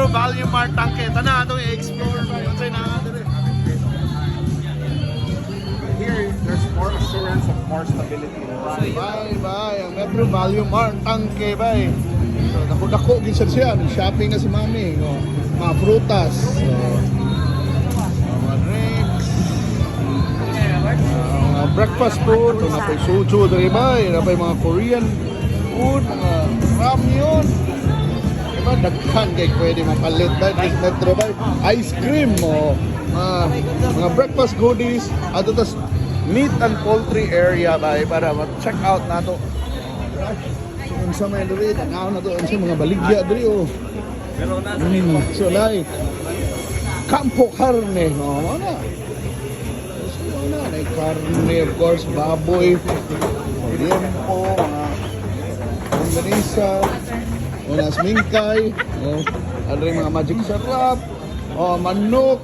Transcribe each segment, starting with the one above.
Metro Value Mart Tangke. Tana itong i-explore ba yun sa'yo na dire. Here, there's more assurance of more stability. Bye. Ang Metro Value Mart Tangke ba eh. So, dako-dako gisa siya. Shopping na si Mami. No? Mga prutas. So, mga drinks. Mga breakfast food. Napay soju dali ba eh. Napay mga Korean food. Mga ramyun. Diba? Daghan kay pwede mapalit ba. Metro ba? Ice cream mo. Mga breakfast goodies. Ato tas meat and poultry area ba eh, para ma-check out na to. So, sa may diri, tanaw na to sa mga baligya diri oh. So like Campo Carne, no, mana. So na, like carne of course, baboy, liempo, longganisa, unas mingkay, oh, adre mga magic sarap, oh, manok.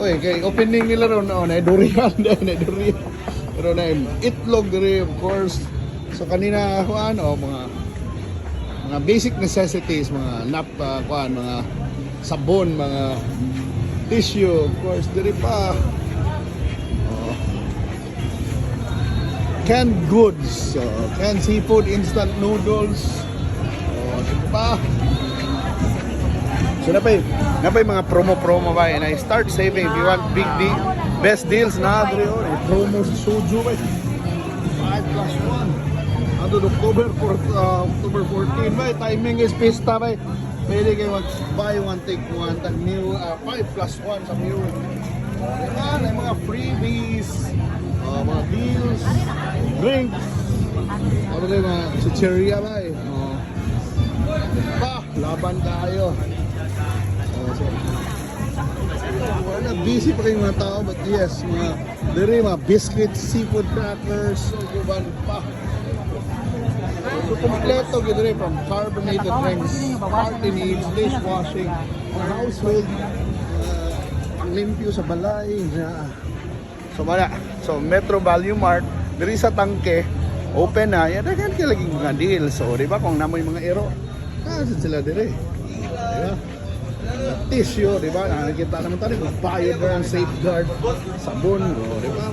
Oy, kay opening nila ron, oh, na durian, na durian. Pero na itlog diri of course. So kanina ano, mga basic necessities, mga kuan, mga sabon, mga tissue, of course, diri pa. Oh. Canned goods, canned seafood, instant noodles. Oh, diri pa. So napay mga promo ba and I start saving if you want best deals na diri oh, promo sa soju ba 5+1 ano October 14 ba timing is pista ba pwede kayo buy one take one tag new 5+1 sa meal ay mga freebies mga deals drinks ano kayo mga chicheria ba laban tayo. So, busy pa kayong mga tao, but yes, mga biscuits, seafood crackers, so guban pa. So kompleto gid from carbonated drinks, party needs, dishwashing, household, limpyo sa balay. So wala. So Metro Value Mart diri sa Tangke open na. Yan daghan kay lagi mga deals. So di ba kung namoy mga ero, sila dire. Diba? Tissue, di ba? Nakikita naman tayo, bayad na ng safeguard, sabon, di ba?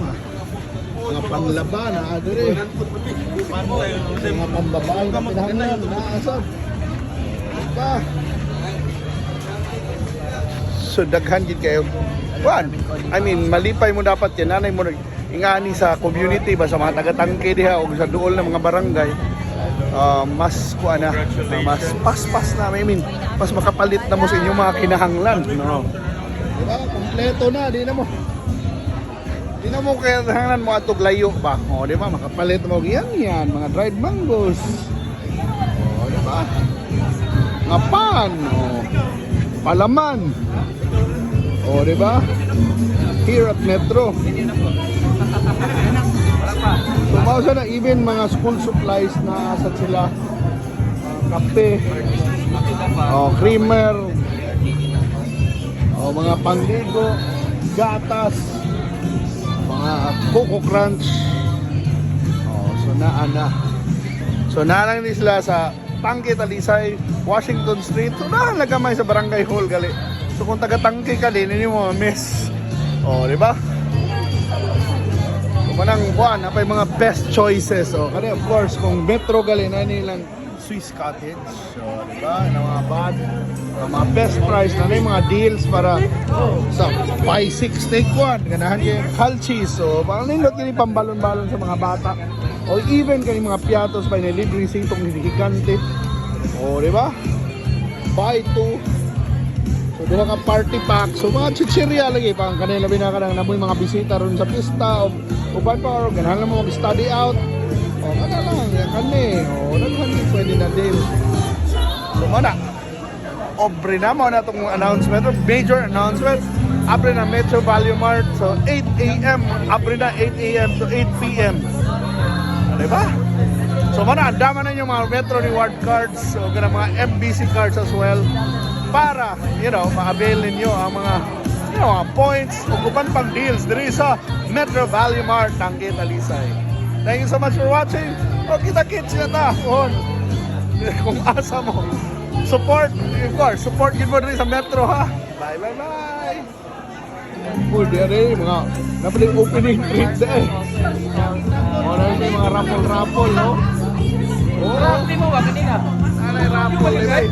Mga panlaba na adere. Mga pambabae na pinahanglan, naasab. Di ba? So, daghan gid kayo. One, I mean, malipay mo dapat yan. Nanay mo ingani sa community ba, sa mga taga-Tangke diha o sa duol ng mga barangay. Mas mas paspas na, I mean, mas makapalit na mo sa inyong mga kinahanglan, no? Diba? Kompleto na, di na mo kinahanglan mo atog layo ba? O, di ba? Makapalit mo yan, mga dried mangoes. O, di ba? Mga pan, palaman. O, di ba? Here at Metro. So, mausa na even mga school supplies na asat sila. Kape, creamer, mga pangligo, gatas, mga Coco Crunch. So lang ni sila sa Tangke, Talisay, Washington Street. So nagamay sa Barangay Hall gali. So kung taga-Tangke ka din, hindi mo miss. Di ba? Manang buwan, napay mga best choices. So, kani of course, kung Metro gali na nilang Swiss Cottage. So, di ba? Mga bad, mga best price na yung mga deals para sa buy 6 take 1. Ganahan kayo calchis. So, parang nindot yun yung pambalon-balon sa mga bata. O even kayo mga piatos pa yung libreng sitong higante. O, di ba? Buy 2. So, doon ka party pack. So, mga chichirya lagi. Pang kanila binaka na mga bisita ron sa pista. Uban pa or ganahan mo mag-study out. Kada lang, kani. Nagkani pwede na din. So, mana. Obre na mo na itong announcement. Major announcement. Abre na Metro Value Mart. So, 8 a.m. Abre na 8 a.m. to 8 p.m. Diba? So, mana. Dama na yung mga Metro Reward cards. So, gana mga MBC cards as well. Para, ma-avail ninyo ang mga points o kupan pang deals diri sa Metro Value Mart Tangke, Talisay. Thank you so much for watching. O kita-kits na ta kung asa mo Support, of course, support yun mo rin sa Metro ha. Bye, bye, bye. Oh, di rin, mga napaling opening treat na eh. O, may mga raffle-raffle, no? Oh, Hindi mo ba kanina? ano yung raffle, eh?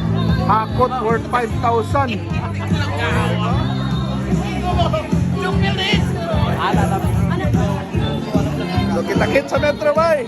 Hakot worth 5,000. Ala na. So, kita-kit sa Metro, bye.